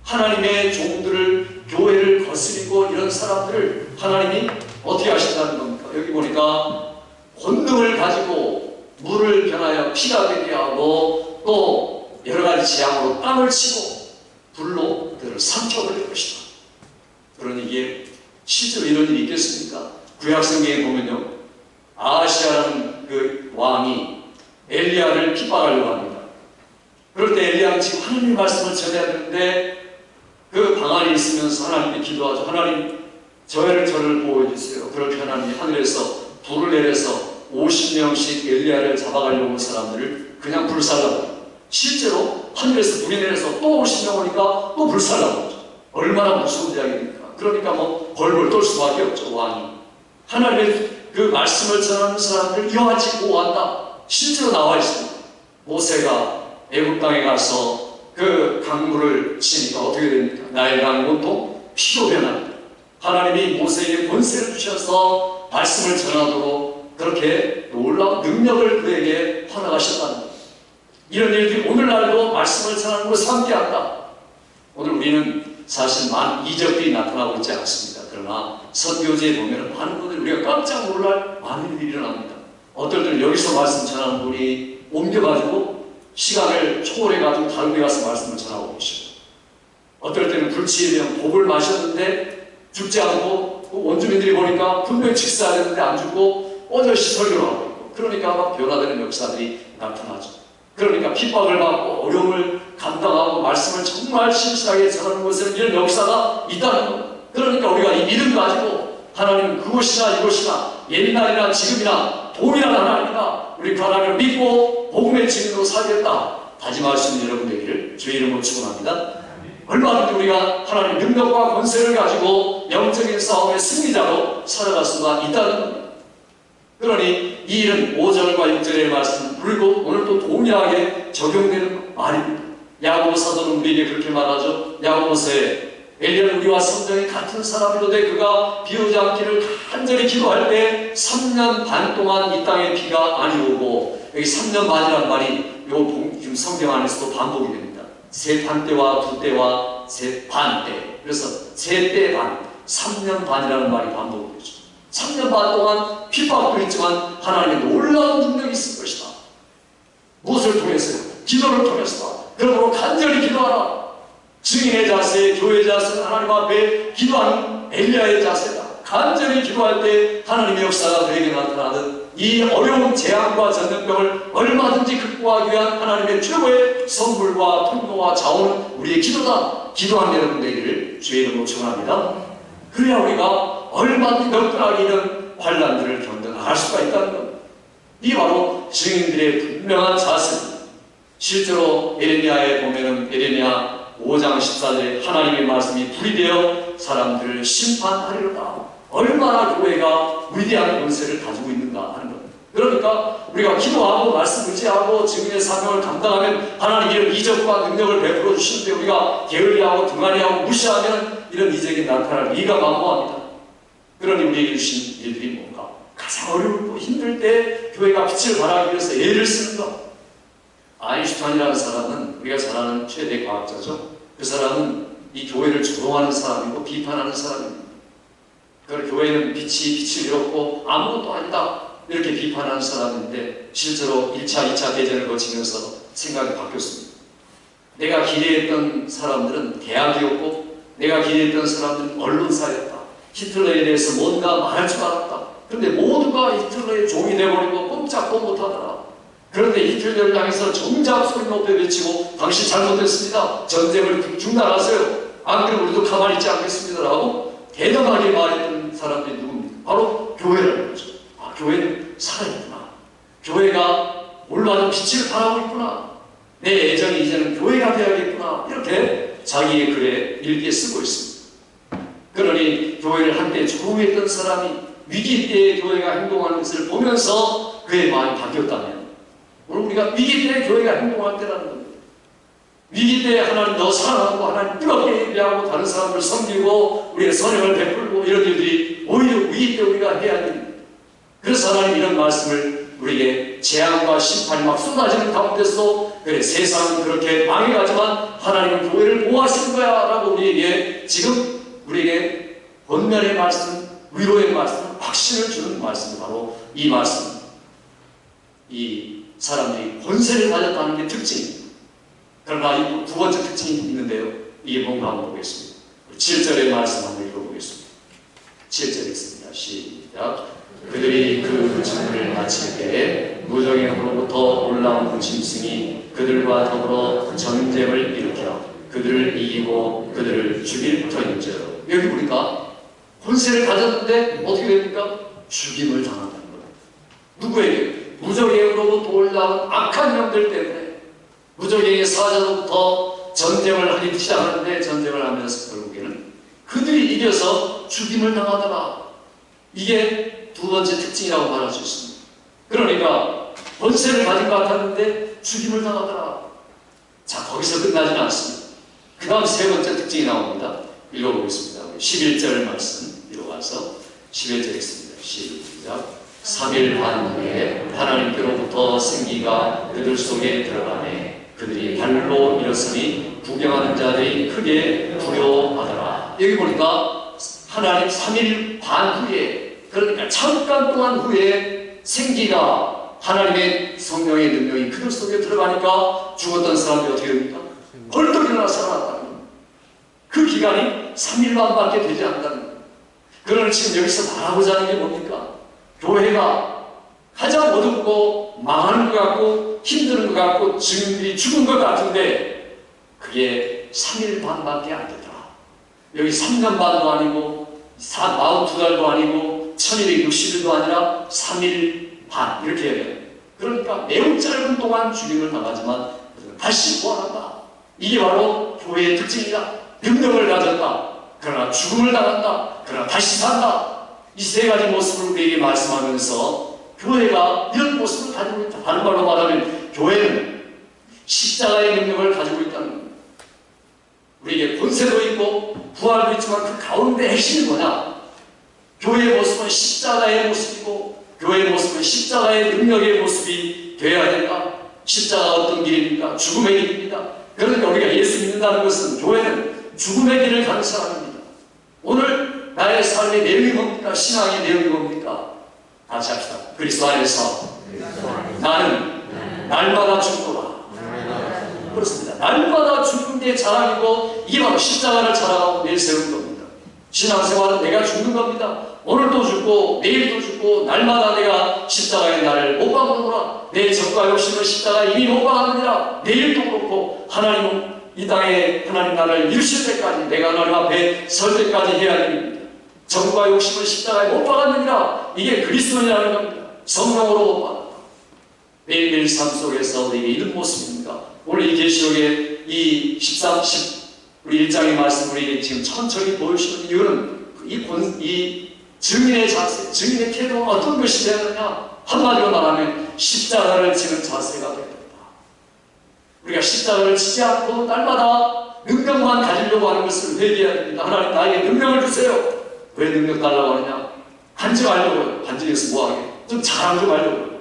하나님의 종들을 교회를 거스리고 이런 사람들을 하나님이 어떻게 하신다는 겁니까? 여기 보니까 권능을 가지고 물을 변하여 피가 되게 하고 또 여러 가지 재앙으로 땅을 치고 불로 그들을 삼켜버릴 것이다. 그러니 이게 실제로 이런 일이 있겠습니까? 구약성경에 보면요, 아하시아라는 그 왕이 엘리야를 핍박하려고 합니다. 그럴 때 엘리야는 지금 하나님의 말씀을 전해야 되는데 그 방안이 있으면서 하나님께 기도하죠. 하나님, 저를 보호해 주세요. 그럴 때 하나님이 하늘에서 불을 내려서 50명씩 엘리야를 잡아가려고 온 사람들을 그냥 불살라고. 실제로 하늘에서 불이 내려서 또 50명 오니까 또 불살라고 하죠. 얼마나 무서운 이야기입니까? 그러니까 뭐 벌벌 떨 수밖에 없죠. 왕이 하나님의 그 말씀을 전하는 사람들을 이와 같이 보호한다. 실제로 나와 있습니다. 모세가 애굽 땅에 가서 그 강물을 치니까 어떻게 됩니까? 나일 강이 온통 피로 변합니다. 하나님이 모세에게 권세를 주셔서 말씀을 전하도록 그렇게 놀라운 능력을 그에게 허락하셨다는 것. 이런 일들이 오늘날도 말씀을 전하는 것을 함께한다. 오늘 우리는 사실 많은 이적들이 나타나고 있지 않습니다. 그러나 선교지에 보면 많은 분들이 우리가 깜짝 놀랄 많은 일이 일어납니다. 어떨 때는 여기서 말씀 전하는 분이 옮겨가지고 시간을 초월해가지고 다른 데 가서 말씀을 전하고 계시고, 어떨 때는 불치에 대한 독을 마셨는데 죽지 않고 원주민들이 보니까 분명히 직사해야 되는데 안 죽고 어저씨 설교를 하고 있고, 그러니까 막 변화되는 역사들이 나타나죠. 그러니까 핍박을 받고 어려움을 감당하고 말씀을 정말 신실하게 전하는 것은 이런 역사가 있다는 것. 그러니까 우리가 이 믿음 가지고 하나님은 그곳이나 이곳이나 옛날이나 지금이나 동일한 하나님이다. 우리 그 하나님을 믿고 복음의 증인으로 살겠다. 다짐할 수 있는 여러분 되기를 주의 이름으로 축원합니다. 얼마든지 우리가 하나님 능력과 권세를 가지고 영적인 싸움의 승리자로 살아갈 수가 있다는 겁니다. 그러니 이 일은 5절과 6절의 말씀을 물고 오늘 또 동일하게 적용되는 말입니다. 야고보 사도는 우리에게 그렇게 말하죠. 야고보서에 엘리야는 우리와 성정이 같은 사람이로되 그가 비 오지 않기를 간절히 기도할 때 3년 반 동안 이 땅에 비가 안 오고, 여기 3년 반이란 말이 지금 성경 안에서도 반복이 됩니다. 세 반때와 두 때와 세 반때, 그래서 세 때 반, 3년 반이라는 말이 반복되죠. 3년 반 동안 핍박도 있지만 하나님의 놀라운 능력이 있을 것이다. 무엇을 통해서요? 기도를 통해서다. 그러므로 간절히 기도하라. 증인의 자세, 교회의 자세는 하나님 앞에 기도하는 엘리야의 자세다. 간절히 기도할 때 하나님의 역사가 그에게 나타나듯 이 어려운 재앙과 전염병을 얼마든지 극복하기 위한 하나님의 최고의 선물과 통로와 자원은 우리의 기도다. 기도하는 여러분 되기를 주의 이름으로 축원합니다. 그래야 우리가 얼마든지 넉넉하게 이런 환난들을 견뎌나갈 수가 있다는 것. 이 바로 증인들의 분명한 자세입니다. 실제로 예레미야에 보면은 예레미야 5장 14절에 하나님의 말씀이 불이 되어 사람들을 심판하리로다. 얼마나 교회가 위대한 권세를 가지고 있는가 하는 겁니다. 그러니까 우리가 기도하고 말씀 의지하고 증인의 사명을 감당하면 하나님 이런 이적과 능력을 베풀어 주시는데 우리가 게을리하고 등한히하고 무시하면 이런 이적이 나타날 리가 만무합니다. 그러니 우리에게 주신 일들이 뭔가? 가장 어렵고 힘들 때 교회가 빛을 발하기 위해서 애를 쓰는 것. 아인슈타인이라는 사람은 우리가 잘 아는 최대 과학자죠. 그 사람은 이 교회를 조롱하는 사람이고 비판하는 사람입니다. 그걸 교회는 빛을 잃었고 아무것도 아니다 이렇게 비판하는 사람인데 실제로 1차, 2차 대전을 거치면서 생각이 바뀌었습니다. 내가 기대했던 사람들은 대학이었고 내가 기대했던 사람들은 언론사였다. 히틀러에 대해서 뭔가 말할 줄 알았다. 그런데 모두가 히틀러의 종이 되어버리고 꼼짝도 못하더라. 그런데 히틀러를 향해서 정작 소리 높여 외치고 당신 잘못했습니다. 전쟁을 중단하세요. 안 그러면 우리도 가만히 있지 않겠습니다. 라고 대담하게 말했던 사람들이 누굽니까? 바로 교회라는 거죠. 아, 교회는 살아있구나. 교회가 올바른 빛을 발하고 있구나. 내 애정이 이제는 교회가 되어야겠구나. 이렇게 자기의 글에 일기에 쓰고 있습니다. 그러니 교회를 한때 조롱했던 사람이 위기 때의 교회가 행동하는 것을 보면서 그의 마음이 바뀌었다면 오늘 우리가 위기 때의 교회가 행동할 때라는 겁니다. 위기 때에 하나님 더 사랑하고 하나님 뜨겁게 예배하고 다른 사람을 섬기고 우리의 선행을 베풀고 이런 일들이 오히려 위기 때 우리가 해야 됩니다. 그래서 하나님 이런 말씀을 우리에게 재앙과 심판이 막 쏟아지는 가운데서 그래 세상은 그렇게 망해가지만 하나님은 교회를 보호하시는 거야 라고 우리에게 지금 우리에게 권면의 말씀, 위로의 말씀, 확신을 주는 말씀이 바로 이 말씀. 이 사람들이 권세를 가졌다는 게 특징입니다. 그러나 이 두 번째 특징이 있는데요. 이게 뭔가 한번 보겠습니다. 7절의 말씀 한번 읽어보겠습니다. 7절 읽습니다. 시작. 그들이 그 부침을 마칠 때에 무적행으로부터 올라온 그 짐승이 그들과 더불어 전쟁을 일으켜 그들을 이기고 그들을 죽일 터인지로. 여기 보니까 권세를 가졌는데 어떻게 됩니까? 죽임을 당한다는 거예요. 누구에게? 무적행으로부터 올라온 악한 영들 때문에 무적행의 사자로부터 전쟁을 하기 시작하는데 전쟁을 하면서 결국에는 그들이 이겨서 죽임을 당하더라. 이게 두 번째 특징이라고 말할 수 있습니다. 그러니까 권세를 가진 것 같았는데 죽임을 당하더라. 자, 거기서 끝나지는 않습니다. 그 다음 세 번째 특징이 나옵니다. 읽어보겠습니다. 11절 말씀 읽어가서 11절 읽습니다. 시작. 3일 반 후에 하나님께로부터 생기가 그들 속에 들어가네 그들이 발로 일어서니 구경하는 자들이 크게 두려워하더라. 여기 보니까 하나님 3일 반 후에 그러니까 잠깐 동안 후에 생기가 하나님의 성령의 능력이 그들 속에 들어가니까 죽었던 사람들이 어떻게 됩니까? 벌떡 일어나 살아났다는 겁니다. 그 기간이 3일 반밖에 되지 않는다는 겁니다. 그러나 지금 여기서 말하고자 하는 게 뭡니까? 교회가 가장 어둡고 망하는 것 같고 힘드는 것 같고 증인들이 죽은 것 같은데 그게 3일 반밖에 안 되더라. 여기 3년 반도 아니고 42달도 아니고 1260일도 아니라 3일 반 이렇게 해야 돼요. 그러니까 매우 짧은 동안 죽임을 당하지만 다시 부활한다. 이게 바로 교회의 특징이다. 능력을 가졌다. 그러나 죽음을 당한다. 그러나 다시 산다. 이 세 가지 모습을 우리에게 말씀하면서 교회가 이런 모습을 가지고 있다. 다른 말로 말하면 교회는 십자가의 능력을 가지고 있다는 겁니다. 우리에게 권세도 있고 부활도 있지만 그 가운데 핵심이 뭐냐? 교회의 모습은 십자가의 모습이고 교회의 모습은 십자가의 능력의 모습이 되어야 된다. 십자가 어떤 길입니까? 죽음의 길입니다. 그러니까 우리가 예수 믿는다는 것은 교회는 죽음의 길을 가는 사람입니다. 오늘 나의 삶의 내용이 뭡니까? 신앙의 내용이 뭡니까? 같이 합시다. 그리스도 안에서 나는 날마다 죽노라. 그렇습니다. 날마다 죽는 게 자랑이고 이게 바로 십자가를 자랑하고 내세우는 겁니다. 신앙생활은 내가 죽는 겁니다. 오늘도 죽고 내일도 죽고 날마다 내가 십자가의 나를 못 박는구나. 내 적과 욕심을 십자가에 이미 못 박았느니라. 내일도 그렇고 하나님은 이 땅에 하나님 나라를 이루실 때까지 내가 하나님 앞에 설 때까지 해야 됩니다. 정과 욕심을 십자가에 못 박았느니라. 이게 그리스도인이라는 겁니다. 성령으로 못 박았다. 매일매일 삶 속에서 우리에게 이런 모습입니다. 오늘 이 계시록의 이 13, 10 우리 1장의 말씀 우리에게 지금 천천히 보여주시는 이유는 이 증인의 자세, 증인의 태도가 어떤 것이 되어야 하느냐? 한마디로 말하면 십자가를 지는 자세가 되어야 된다. 우리가 십자가를 지지 않고 날마다 능력만 가지려고 하는 것을 회개해야 됩니다. 하나님 나에게 능력을 주세요. 왜 능력 달라고 하느냐? 간증하려고요. 간증해서 뭐하게? 좀 자랑 좀 하려고요.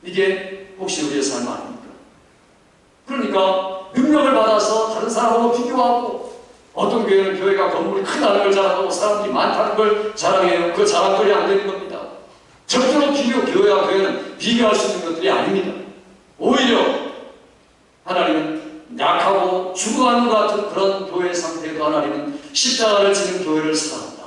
이게 혹시 우리의 삶 아닙니까? 그러니까 능력을 받아서 다른 사람하고 비교하고 어떤 교회는 교회가 건물이 크다는 걸 자랑하고 사람들이 많다는 걸 자랑해요. 그 자랑거리 안 되는 겁니다. 절대로 교회와 교회는 비교할 수 있는 것들이 아닙니다. 오히려 하나님은 약하고 죽어가는 것 같은 그런 교회 상태에도 하나님은 십자가를 지는 교회를 사랑한다.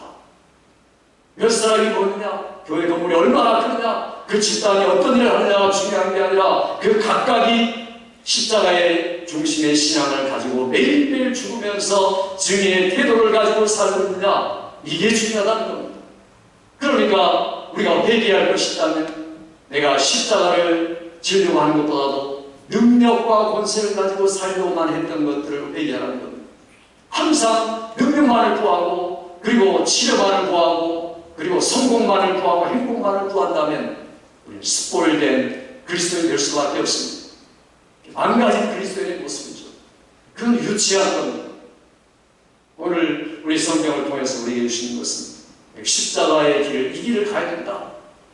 몇 사람이 모이느냐, 교회 건물이 얼마나 크느냐, 그 집단이 어떤 일을 하느냐가 중요한 게 아니라 그 각각이 십자가의 중심의 신앙을 가지고 매일매일 죽으면서 증인의 태도를 가지고 살고 있느냐, 이게 중요하다는 겁니다. 그러니까 우리가 회개할 것이 있다면 내가 십자가를 지려고 하는 것보다도 능력과 권세를 가지고 살려고만 했던 것들을 회개하라는 겁니다. 항상 능력만을 구하고 그리고 치료만을 구하고 그리고 성공만을 구하고 행복만을 구한다면 우리는 스포일된 그리스도인이 될 수밖에 없습니다. 망가진 그리스도인의 모습이죠. 그건 유치한 겁니다. 오늘 우리 성경을 통해서 우리에게 주시는 것은 십자가의 길을, 이 길을 가야 된다.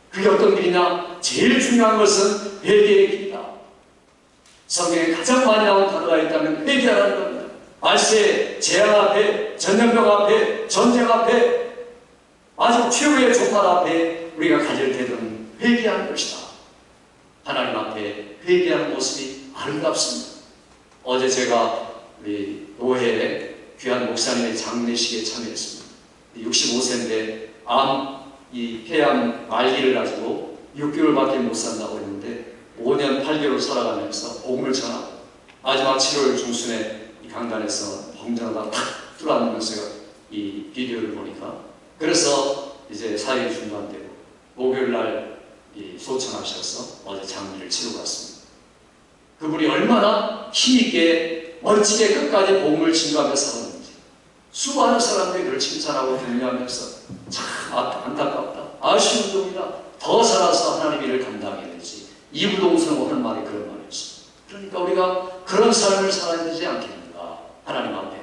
그게 어떤 길이냐? 제일 중요한 것은 회개의 길이다. 성경에 가장 많이 나온 단어가 있다면 회개하라는 겁니다. 말세, 재앙 앞에, 전염병 앞에, 전쟁 앞에, 아주 최후의 종말 앞에 우리가 가질 때는 회개하는 것이다. 하나님 앞에 회개하는 모습이 아름답습니다. 어제 제가 우리 노회에 귀한 목사님의 장례식에 참여했습니다. 65세인데 이 폐암 말기를 가지고 6개월밖에 못 산다고 했는데 5년 8개월 살아가면서 복음을 전하고 마지막 7월 중순에 이 강단에서 벙전하다가 탁 뚫어앉으면서 이 비디오를 보니까 그래서 이제 사역이 중단되고 목요일날 소청하셔서 어제 장례를 치르고 왔습니다. 그분이 얼마나 힘있게 멋지게 끝까지 복음을 증거하며 살았는지 수많은 사람들이 그를 칭찬하고 격려하면서 참 안타깝다, 아쉬운 점이다, 더 살아서 하나님 일을 감당해야 되지. 이부동성으로 하는 말이 그런 말이었습니다. 그러니까 우리가 그런 삶을 살아야 되지 않겠는가. 하나님 앞에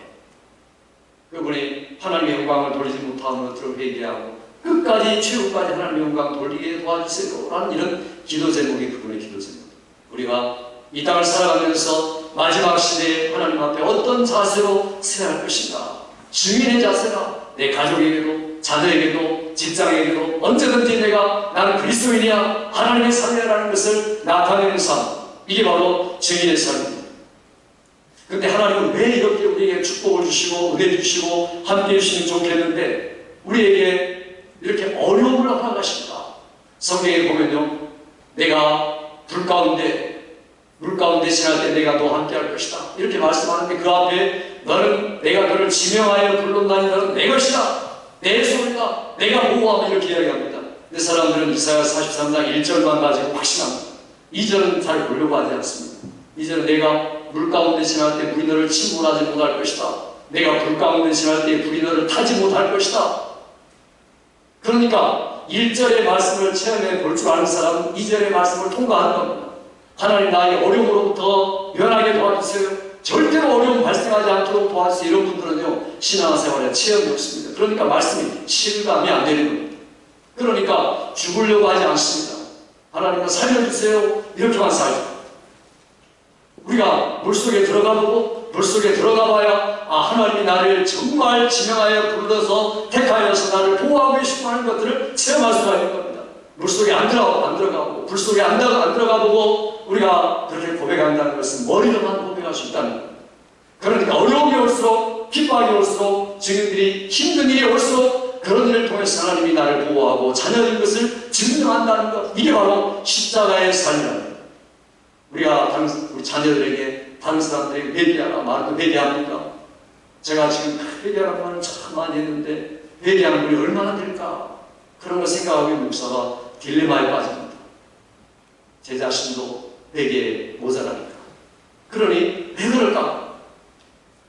그분이 하나님의 영광을 돌리지 못하는 것들을 회개하고 끝까지 최후까지 하나님의 영광 돌리게 도와주세요 라는 이런 기도 제목이 그분의 기도 제목. 우리가 이 땅을 살아가면서 마지막 시대에 하나님 앞에 어떤 자세로 서야 할 것인가. 증인의 자세가 내 가족에게도 자녀에게도 직장에게도 언제든지 나는 그리스도인이야, 하나님의 삶이라는 것을 나타내는 삶, 이게 바로 증인의 삶입니다. 그런데 하나님은 왜 이렇게 우리에게 축복을 주시고 은혜 주시고 함께해 주시면 좋겠는데 우리에게 이렇게 어려움을 허락하십니까? 성경에 보면요, 내가 물 가운데 지날 때 내가 너와 함께 할 것이다 이렇게 말씀하는데 그 앞에 내가 너를 지명하여 불렀나니 너는 내 것이다, 내 소리다, 내가 보호하며 이렇게 이야기합니다. 근데 사람들은 이사야 43장 1절만 가지고 확신합니다. 2절은 잘 보려고 하지 않습니다. 2절은 내가 물 가운데 지날 때 불이 너를 침몰하지 못할 것이다, 내가 불 가운데 지날 때 불이 너를 타지 못할 것이다. 그러니까 1절의 말씀을 체험해 볼 줄 아는 사람은 2절의 말씀을 통과하는 겁니다. 하나님 나의 어려움으로부터 면하게 도와주세요. 절대로 어려움 발생하지 않도록 도와주세요. 이런 분들은요, 신앙생활에 체험이 없습니다. 그러니까 말씀이 실감이 안 되는 겁니다. 그러니까 죽으려고 하지 않습니다. 하나님은 살려주세요 이렇게만 살죠. 우리가 물속에 들어가 보고 물속에 들어가 봐야 하나님이 나를 정말 지명하여 불러서 택하여서 나를 보호하고 계시고 하는 것들을 체험할 수가 있는 겁니다. 물속에 안 들어가고 불속에 안 들어가 보고 우리가 그렇게 고백한다는 것은 머리로만 고백할 수 있다는 겁니다. 그러니까 어려움이 올수록 핍박이 올수록 증인들이 힘든 일이 올수록 그런 일을 통해서 하나님이 나를 보호하고 자녀인 것을 증명한다는 것, 이게 바로 십자가의 삶이랍니다. 우리가 우리 자녀들에게 다른 사람들에게 회개하라 말도 회개합니까? 제가 지금 회개하라는 말을 참 많이 했는데 회개하는 분이 얼마나 될까? 그런 걸 생각하고 목사가 딜레마에 빠집니다. 제 자신도 회개에 모자라니까. 그러니 왜 그럴까?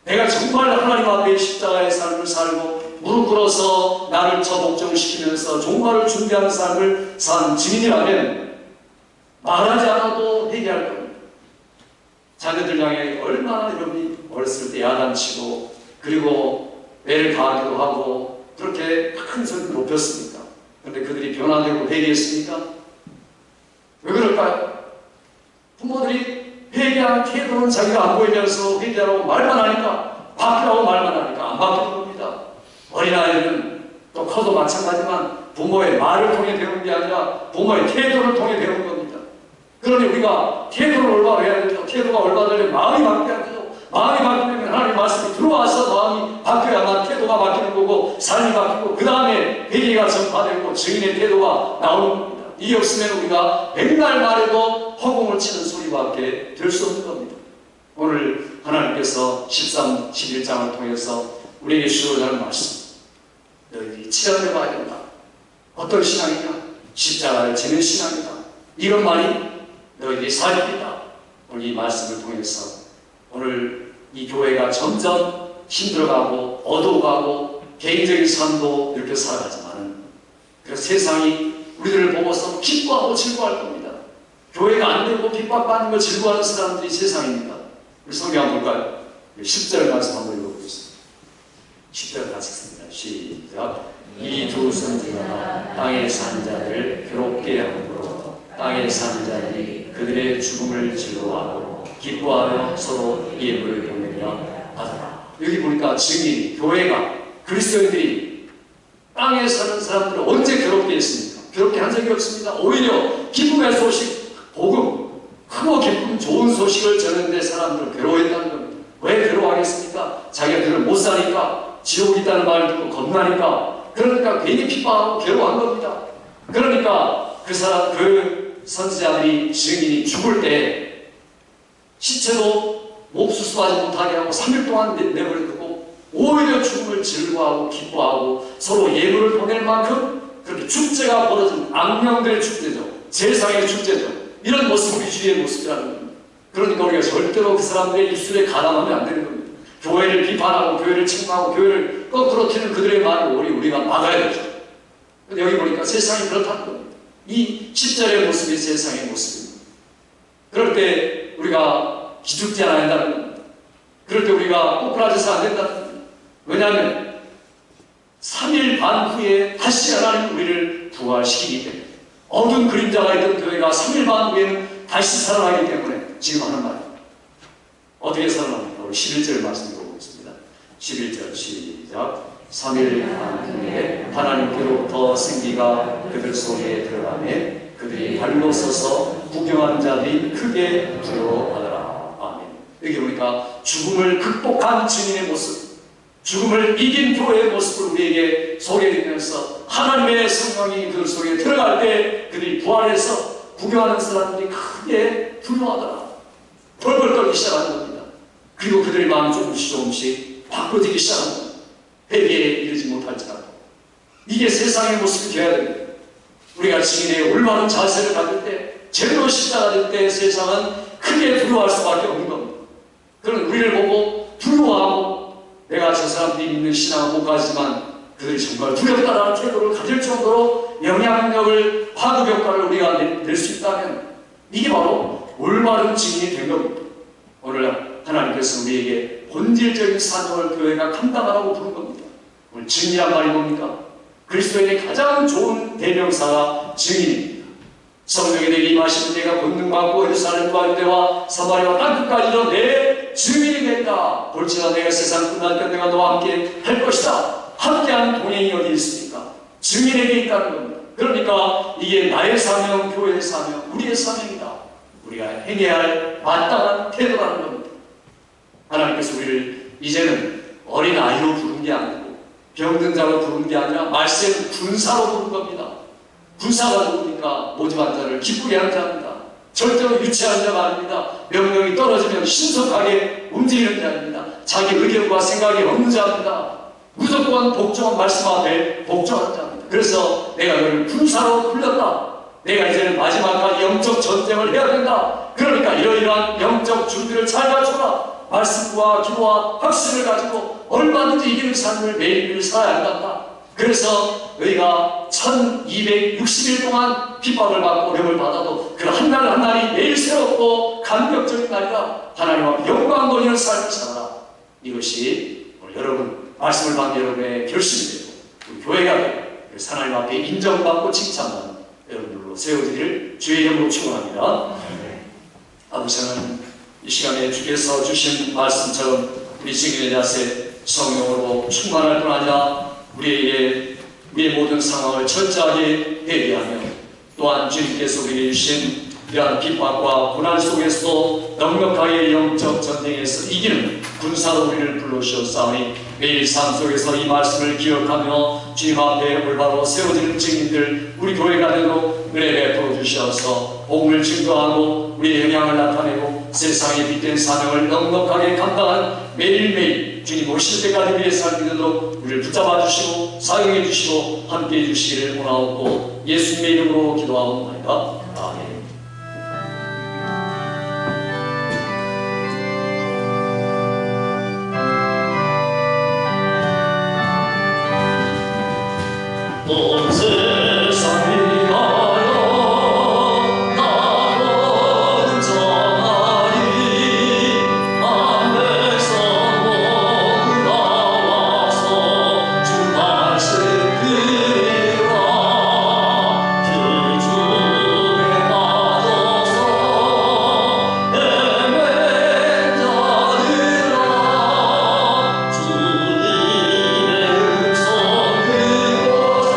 내가 정말 하나님 앞에 십자가의 삶을 살고 무릎 꿇어서 나를 처복종시키면서 종말을 준비하는 삶을 산 증인이라면 말하지 않아도 회개할 겁니다. 자녀들 향해 얼마나 여러분이 어렸을 때 야단치고 그리고 매를 가하기도 하고 그렇게 큰 소리를 높였습니까? 그런데 그들이 변화되고 회개했습니까? 왜 그럴까요? 부모들이 회개하는 태도는 자기가 안 보이면서 회개하라고 말만 하니까, 바뀌라고 말만 하니까 안 바뀌는 겁니다. 어린아이들은 또 커도 마찬가지지만 부모의 말을 통해 배우는 게 아니라 부모의 태도를 통해 배우는 겁니다. 그러니 우리가 태도를 올바로 해야 되죠. 태도가 올바르려면 마음이 바뀌어야 되죠. 마음이 바뀌면 하나님 말씀이 들어와서 마음이 바뀌어야만 태도가 바뀌는 거고 삶이 바뀌고 그 다음에 회개가 전파되고 증인의 태도가 나오는 겁니다. 이게 없으면 우리가 백날 말해도 허공을 치는 소리밖에 될 수 없는 겁니다. 오늘 하나님께서 13, 11장을 통해서 우리에게 주고자 하는 말씀, 너희들이 체험해봐야 된다. 어떤 신앙이냐? 십자가를 지는 신앙이다. 이것만이 너희들이 살입니다. 오늘 이 말씀을 통해서 오늘 이 교회가 점점 힘들어가고 어두워가고 개인적인 삶도 이렇게 살아가지만은 그래서 세상이 우리들을 보고서 기뻐하고 즐거워할 겁니다. 교회가 안 되고 핍박받는 걸 즐거워하는 사람들이 세상입니다. 우리 성경 한번 볼까요? 10절 말씀 한번 읽어보겠습니다. 10절 같이 씁니다. 시작. 이 두 선지자가 땅에 산 자를 괴롭게 함으로 땅에 산 자들이 그들의 죽음을 즐거워하고 기뻐하며 서로 예물을 보내며 하더라. 여기 보니까 증인, 교회가, 그리스도인들이 땅에 사는 사람들을 언제 괴롭게 했습니까? 괴롭게 한 적이 없습니다. 오히려 기쁨의 소식, 복음, 크고 기쁨 좋은 소식을 전하는데 사람들을 괴로워했다는 겁니다. 왜 괴로워하겠습니까? 자기가 못 사니까, 지옥이 있다는 말을 듣고 겁나니까, 그러니까 괜히 핍박하고 괴로워한 겁니다. 그러니까 그 선지자들이, 증인이 죽을 때 시체도 옥수수하지 못하게 하고 3일 동안 내버려두고 오히려 죽음을 즐거워하고 기뻐하고 서로 예물을 보낼 만큼 그렇게 축제가 벌어진 악령들의 축제죠. 세상의 축제죠. 이런 모습이 주의 모습이라는 겁니다. 그러니까 우리가 절대로 그 사람들의 입술에 가담하면 안 되는 겁니다. 교회를 비판하고 교회를 책망하고 교회를 거꾸로 튀는 그들의 말을 우리가 막아야 되죠. 여기 보니까 세상이 그렇다는 겁니다. 이 10절의 모습이 세상의 모습입니다. 그럴 때 우리가 기죽지 않아야 한다는 겁니다. 그럴 때 우리가 꼬꾸라져서 안 된다는 겁니다. 왜냐하면 3일 반 후에 다시 하나님 우리를 부활시키기 때문에 어두운 그림자가 있던 교회가 3일 반 후에는 다시 살아나기 때문에 지금 하는 말입니다. 어떻게 살아납니까? 우리 11절 말씀 읽어보겠습니다. 11절 시작. 3일 반 후에 하나님께로부터 생기가 그들 속에 들어가매 그들이 발로 서서 구경하는 자들이 크게 두려워하더라. 아멘. 여기 보니까 죽음을 극복한 증인의 모습, 죽음을 이긴 교회의 모습을 우리에게 소개해주면서 하나님의 성령이 그들 속에 들어갈 때 그들이 부활해서 구경하는 사람들이 크게 두려워하더라. 벌벌 떨기 시작하는 겁니다. 그리고 그들의 마음이 조금씩 바꿔지기 시작하는 겁니다. 회개에 이르지 못할지라도 이게 세상의 모습이 되어야 됩니다. 우리가 증인의 올바른 자세를 가질 때 제대로 십자가 될 때 세상은 크게 두려워할 수밖에 없는 겁니다. 그런 우리를 보고 두려워하고 내가 저 사람들이 믿는 신앙을 못 가지만 그들이 정말 두렵다라는 태도를 가질 정도로 영향력을, 파급 효과를 우리가 낼 수 있다면 이게 바로 올바른 증인이 된 겁니다. 오늘 하나님께서 우리에게 본질적인 사명을 교회가 감당하라고 부른 겁니다. 오늘 증인이란 말이 뭡니까? 그리스도인의 가장 좋은 대명사가 증인입니다. 성령이 내게 임하시면 내가 권능받고 예루살렘과 유대와 사마리아와 땅끝까지로 내 증인이 된다. 볼지라 내가 세상 끝날 때 내가 너와 함께 할 것이다. 함께하는 동행이 어디 있습니까? 증인에게 있다는 겁니다. 그러니까 이게 나의 사명, 교회의 사명, 우리의 사명이다. 우리가 행해야 할 마땅한 태도라는 겁니다. 하나님께서 우리를 이제는 어린 아이로 부른 게 아니고 병든 자로 부른 게 아니라 말세는 군사로 부른 겁니다. 군사가 누굽니까? 모집한 자를 기쁘게 하는 자입니다. 절대로 유치한 자가 아닙니다. 명령이 떨어지면 신속하게 움직이는 자입니다. 자기 의견과 생각이 없는 자입니다. 무조건 복종한 말씀 앞에 복종하는 자입니다. 그래서 내가 너를 군사로 불렀다. 내가 이제는 마지막까지 영적 전쟁을 해야 된다. 그러니까 이러이러한 영적 준비를 잘 갖춰라. 말씀과 기도와 확신을 가지고 얼마든지 이기는 삶을 매일매일 살아야 한다. 그래서 너희가 1260일 동안 핍박을 받고 어려움을 받아도 그 한 날 한 날이 매일 새롭고 감격적인 날이라 하나님 앞에 영광 돌리는 삶을 살아라. 이것이 오늘 여러분 말씀을 받는 여러분의 결심이 되고 우리 교회가 되고 하나님 앞에 인정받고 칭찬받는 여러분들로 세워지기를 주의 이름으로 축원합니다. 아버지 하나님, 이 시간에 주께서 주신 말씀처럼 우리 증인의 자세 성령으로 충만할 뿐 아니라 우리의 모든 상황을 철저하게 회개하며 또한 주님께서 우리에게 주신 이러한 핍박과 고난 속에서도 넉넉하게 영적 전쟁에서 이기는 군사로 우리를 불러주셨사오니 매일 삶 속에서 이 말씀을 기억하며 주님 앞에 올바로 세워지는 증인들 우리 교회가 되도록 은혜 베풀어 주셔서 복음을 증거하고 우리의 영향을 나타내고 세상에 빛된 사명을 넉넉하게 감당한 매일매일 주님 오실 때까지 우리의 삶이 되도록 우리를 붙잡아 주시고 사용해 주시고 함께해 주시기를 원하옵고 예수님의 이름으로 기도하옵나이다. 아멘. 온 세상 위하여 나는 전하리 한 백성 모두 나와서 주 말씀 들으라 주 중에 빠져서 헤맨 자들아 주님의 음성 듣고서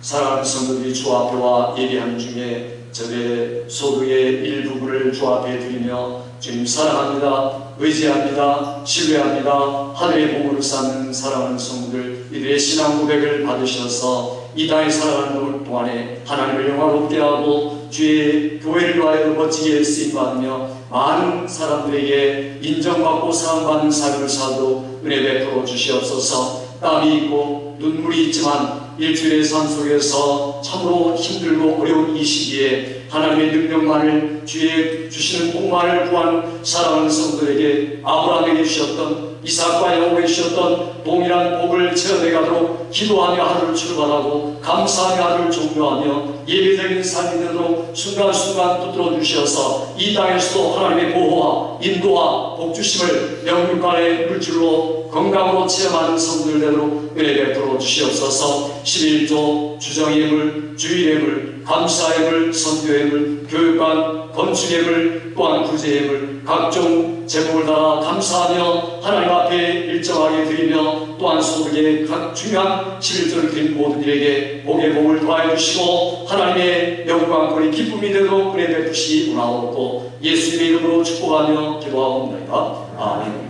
사랑하는 성도들이 주 앞에 와 예배하는 중에 저의 소득의 일부분을 주 앞에 드리며 주님 사랑합니다, 의지합니다, 신뢰합니다, 하늘의 복으로 쌓는 사랑하는 성도들 이들의 신앙 고백을 받으셔서 이 땅에 살아가는 동안에 하나님을 영화롭게 하고 주의 교회를 위하여 멋지게 쓰임받으며 많은 사람들에게 인정받고 사랑받는 삶을 살도록 은혜 베풀어 주시옵소서. 땀이 있고 눈물이 있지만 일주일의 삶 속에서 참으로 힘들고 어려운 이 시기에 하나님의 능력만을 주의 주시는 복만을 구한 사랑하는 성도에게 아브라함에게 주셨던 이삭과 야곱에게 주셨던 동일한 복을 체험해 가도록 기도하며 하루를 출발하고 감사하며 하루를 종료하며 예배적인 삶이 되도록 순간순간 붙들어 주셔서 이 땅에서도 하나님의 보호와 인도와 복주심을 영육간의 물질로 건강으로 체험하는 성도들 되도록 은혜 베풀어 주시옵소서. 11조 주정예물, 주일예물, 감사예물, 선교예물, 교육관, 건축예물, 또한 구제예물 각종 제목을 따라 감사하며 하나님 앞에 일정하게 드리며 또한 소득의 각 중요한 11조를 드린 모든 이에게 복의 복을 더하여 주시고 하나님의 영광거리 기쁨이 되도록 은혜 베푸시기 원하옵고 예수님의 이름으로 축복하며 기도하옵나이다. 아멘.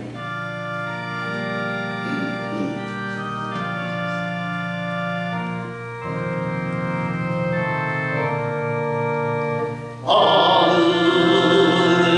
하늘에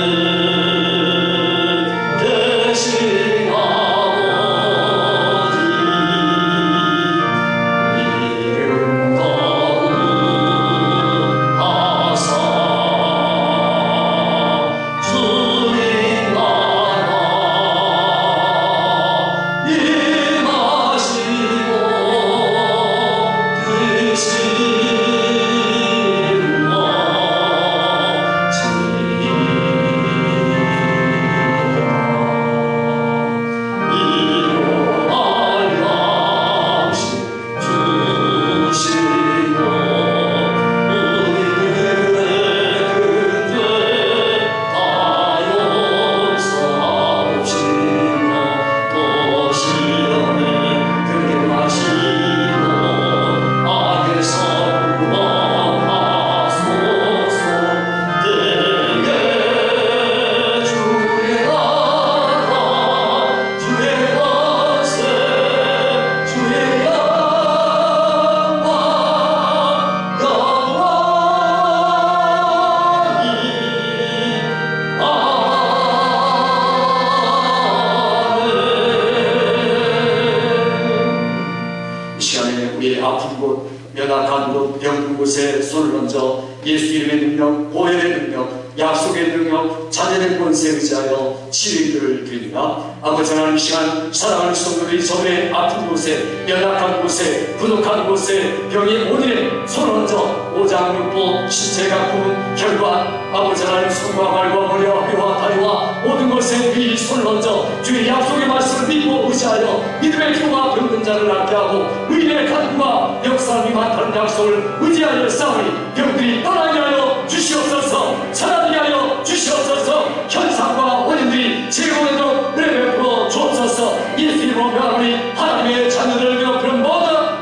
연약한 곳, 병든 곳에 손을 얹어 예수 이름의 능력, 보혈의 능력, 약속의 능력, 자녀의 권세에 의지하여 치료를 드립니다. 아버지 하나님, 이 시간 사랑하는 성도들이 저의 아픈 곳에, 연약한 곳에, 부족한 곳에, 병이 온일에 손을 얹어 오장육부, 신체가 부은 혈관, 아버지 하나님 손과 발과 머리와 뼈와 다리와 모든 것에 미리 손을 얹어 주의 약속의 말씀을 믿고 의지하여 믿음의 기도가 병든 자를 낫게 하고 의인의 간구가 역사함이 많다는 약속을 의지하여 싸우니 병들이 떠나게 하여 주시옵소서. 살아나게 하여 주시옵소서. 현상과 원인들이 제거되도록 은혜 베풀어 주옵소서. 예수 이름으로 명하노니 하나님의 자녀들을 괴롭히는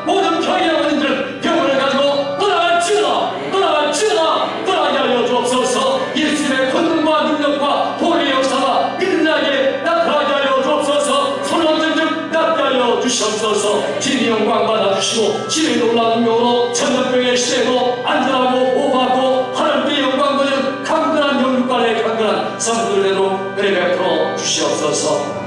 모든 병의 원인들은 병을 가지고 떠나갈지어다 떠나게 하여 주옵소서. 예수님의 권능과 능력과 보혈의 역사가 믿는 자에게 나타나게 하여 주옵소서. 손 얹은 즉 낫게 하여 주시옵소서. 주님의 영광 받아주시고 주님의 놀라운 능력으로 전염병의 시대도 안전하고 보호하고 하나님의 영광 보는 강건한 영육간의 강건한 성도들에도 은혜 베풀어 주시옵소서.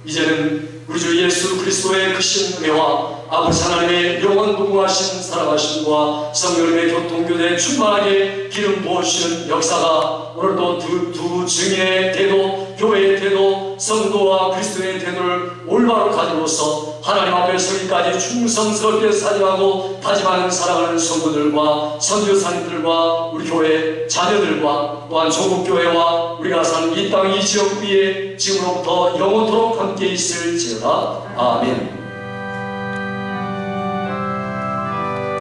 이제는 우리 주 예수 그리스도의 크신 은혜와 아버지 하나님의 영원 무궁하신 사랑하심과 성령님의 교통교대에 충만하게 기름 부어주시는 역사가 오늘도 두 증인의 태도, 교회의 태도, 성도와 그리스도의 태도를 올바로 가지고서 하나님 앞에 서기까지 충성스럽게 사랑하고 다짐하는 사랑하는 성도들과 선교사님들과 우리 교회 자녀들과 또한 조국교회와 우리가 사는 이 땅 이 지역 위에 지금부터 영원토록 함께 있을지어다. 아멘.